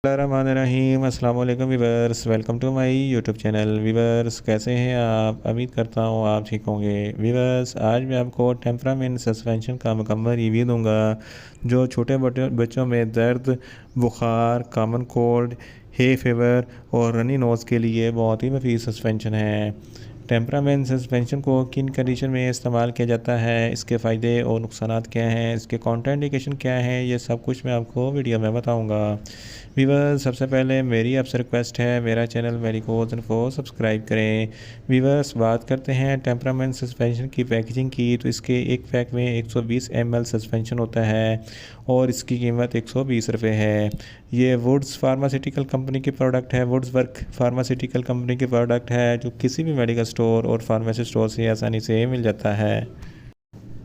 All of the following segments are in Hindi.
रहीम अस्सलाम वालेकुम viewers, welcome to my YouTube channel. Viewers, कैसे हैं आप? उम्मीद करता हूँ आप ठीक होंगे। वीवर्स, आज मैं आपको टेम्परामेंट सस्पेंशन का मुकम्मल रिव्यू दूंगा जो छोटे बच्चों में दर्द, बुखार, कॉमन कोल्ड, हे फीवर और रनी नोज़ के लिए बहुत ही मफीद सस्पेंशन है। टेम्परामेंट सस्पेंशन को किन कंडीशन में इस्तेमाल किया जाता है, इसके फ़ायदे और नुकसान क्या हैं, इसके कॉन्ट्राइंडिकेशन क्या हैं, ये सब कुछ मैं आपको वीडियो में बताऊंगा। वीवर्स, सबसे पहले मेरी आपसे रिक्वेस्ट है, मेरा चैनल मेडिकोज इन्फो सब्सक्राइब करें। वीवर्स, बात करते हैं टेम्परामेंट सस्पेंशन की पैकेजिंग की, तो इसके एक पैक में 120 ml सस्पेंशन होता है और इसकी कीमत 120 रुपये है। ये वुड्स फार्मास्यूटिकल कंपनी की प्रोडक्ट है, वुड्स वर्क फार्मास्यूटिकल कंपनी की प्रोडक्ट है जो किसी भी मेडिकल स्टोर और फार्मेसी स्टोर से आसानी से मिल जाता है।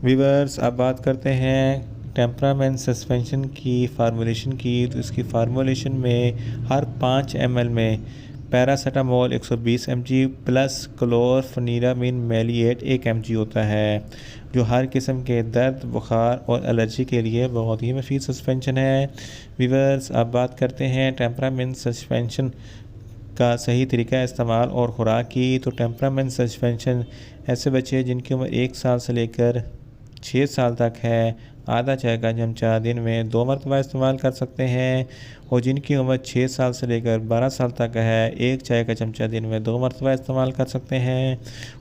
वीवर्स, अब बात करते हैं टेम्परामेंट सस्पेंशन की फार्मूलेशन की, तो इसकी फार्मूलेशन में हर 5 ml में paracetamol 120 mg plus chlorpheniramine maleate 1 mg होता है, जो हर किस्म के दर्द, बुखार और एलर्जी के लिए बहुत ही मुफीद सस्पेंशन है। वीवर्स, अब बात करते हैं टेम्परामेंट सस्पेंशन का सही तरीका इस्तेमाल और ख़ुराक की, तो टेम्परामेंट सस्पेंशन ऐसे बच्चे जिनकी उम्र 1 साल से लेकर 6 साल तक है, आधा चाय का चमचा दिन में 2 मरतबा इस्तेमाल कर सकते हैं, और जिनकी उम्र 6 साल से लेकर 12 साल तक है, 1 चाय का चमचा दिन में 2 मरतबा इस्तेमाल कर सकते हैं,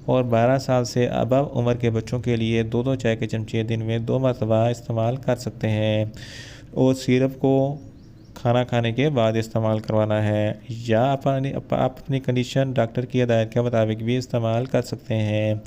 और 12 साल से अबव उम्र के बच्चों के लिए 2-2 चाय के चमचे दिन में 2 मरतबा इस्तेमाल कर सकते हैं, और सिरप को खाना खाने के बाद इस्तेमाल करवाना है, या आप अपनी कंडीशन डॉक्टर की हिदायत के मुताबिक भी इस्तेमाल कर सकते हैं।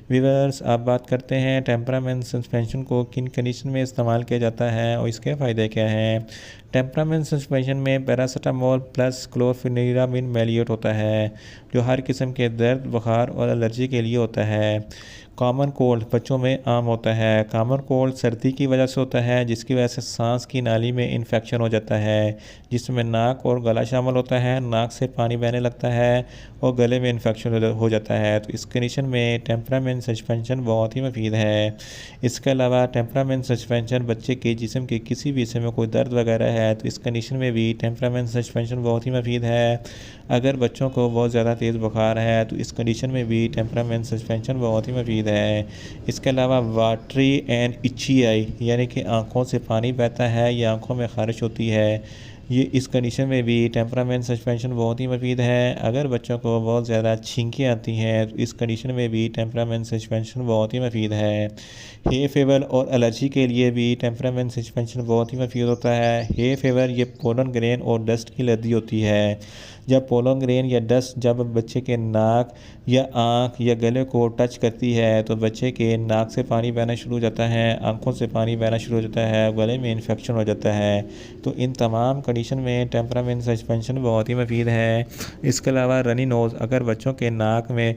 वीवर्स, आप बात करते हैं टेम्परामेंट सस्पेंशन को किन कंडीशन में इस्तेमाल किया जाता है और इसके फ़ायदे क्या हैं। टेम्परामेंट सस्पेंशन में पैरासीटामोल प्लस क्लोरफेनिरामिन मैलिएट होता है, जो हर किस्म के दर्द, बुखार और एलर्जी के लिए होता है। कॉमन कोल्ड बच्चों में आम होता है। कॉमन कोल्ड सर्दी की वजह से होता है, जिसकी वजह से सांस की नाली में इन्फेक्शन हो जाता है, जिसमें नाक और गला शामिल होता है। नाक से पानी बहने लगता है और गले में इन्फेक्शन हो जाता है, तो इस कंडीशन में टेम्परामेंट सस्पेंशन बहुत ही मुफीद है। इसके अलावा टेम्परामेंट सस्पेंशन बच्चे के जिस्म के किसी भी हिस्से में कोई दर्द वगैरह है, तो इस कंडीशन में भी टेम्परामेंट सस्पेंशन बहुत ही मुफीद है। अगर बच्चों को बहुत ज़्यादा तेज़ बुखार है, तो इस कंडीशन में भी टेम्परामेंट सस्पेंशन बहुत ही मुफीद है। इसके अलावा वाटरी एंड इची आई, यानी कि आँखों से पानी बहता है या आँखों में ख़ारिश होती है, ये इस कंडीशन में भी टेम्परामेंट सस्पेंशन बहुत ही मुफीद है। अगर बच्चों को बहुत ज़्यादा छींकें आती हैं, तो इस कंडीशन में भी टेम्परामेंट सस्पेंशन बहुत ही मुफीद है। हे फीवर और एलर्जी के लिए भी टेम्परामेंट सस्पेंशन बहुत ही मुफीद होता है। हे फीवर ये पोलन ग्रेन और डस्ट की एलर्जी होती है। जब पोलन ग्रेन या डस्ट जब बच्चे के नाक या आँख या गले को टच करती है, तो बच्चे के नाक से पानी बहना शुरू हो जाता है, आँखों से पानी बहना शुरू हो जाता है, गले में इन्फेक्शन हो जाता है, तो इन तमाम कंडीशन में टेम्परामेंट सस्पेंशन बहुत ही मुफीद है। इसके अलावा रनी नोज़, अगर बच्चों के नाक में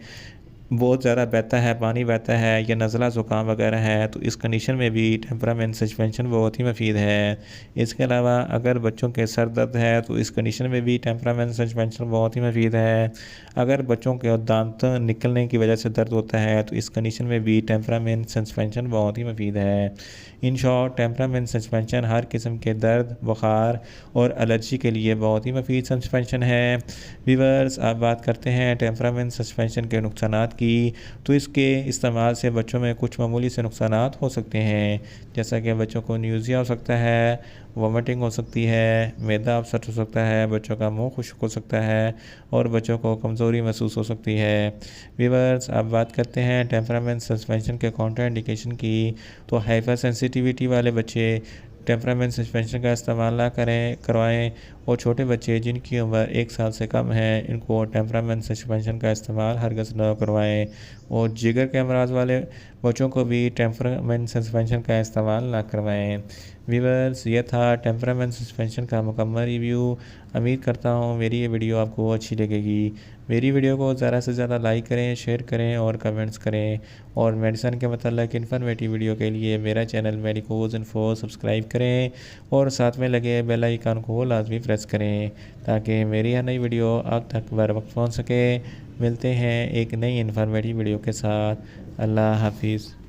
बहुत ज़्यादा बहता है, पानी बहता है या नज़ला ज़ुकाम वगैरह है, तो इस कंडीशन में भी टेम्परामेंट सस्पेंशन बहुत ही मुफीद है। इसके अलावा अगर बच्चों के सर दर्द है, तो इस कंडीशन में भी टेम्परामेंट सस्पेंशन बहुत ही मुफीद है। अगर बच्चों के दांत निकलने की वजह से दर्द होता है, तो इस कंडीशन में भी टेम्परामेंट सस्पेंशन बहुत ही मुफीद है। इन शॉर्ट, टेम्परामेंट सस्पेंशन हर किस्म के दर्द, बुखार और एलर्जी के लिए बहुत ही मुफीद सस्पेंशन है। वीवर्स, आप बात करते हैं टेम्परामेंट सस्पेंशन के नुकसानात की, तो इसके इस्तेमाल से बच्चों में कुछ मामूली से नुकसानात हो सकते हैं, जैसा कि बच्चों को न्यूज़िया हो सकता है, वॉमिटिंग हो सकती है, मैदा अपसेट हो सकता है, बच्चों का मुंह खुश्क हो सकता है और बच्चों को कमज़ोरी महसूस हो सकती है। वीवर्स, अब बात करते हैं टेम्परामेंट सस्पेंशन के कॉन्ट्राइंडिकेशन की, तो हाइपर सेंसिटिविटी वाले बच्चे टेम्परामेंट सस्पेंशन का इस्तेमाल ना करवाएं, और छोटे बच्चे जिनकी उम्र 1 साल से कम है, इनको टेम्परामेंट सस्पेंशन का इस्तेमाल हरगिज़ न करवाएं, और जिगर के अमराज वाले बच्चों को भी टेम्परामेंट सस्पेंशन का इस्तेमाल ना करवाएं। वीवर्स, ये था टेम्परामेंट सस्पेंशन का मुकम्मल रिव्यू। उम्मीद करता हूँ मेरी ये वीडियो आपको अच्छी लगेगी। मेरी वीडियो को ज़्यादा से ज़्यादा लाइक करें, शेयर करें और कमेंट्स करें, और मेडिसिन के मतलब इन्फॉर्मेटिव वीडियो के लिए मेरा चैनल मेडिकोज इन्फो सब्सक्राइब करें, और साथ में लगे बेल आइकन को लाजमी प्रेस करें, ताकि मेरी हर नई वीडियो आप तक बर वक्त पहुँच सके। मिलते हैं एक नई इन्फॉर्मेटिव वीडियो के साथ। अल्लाह हाफिज़।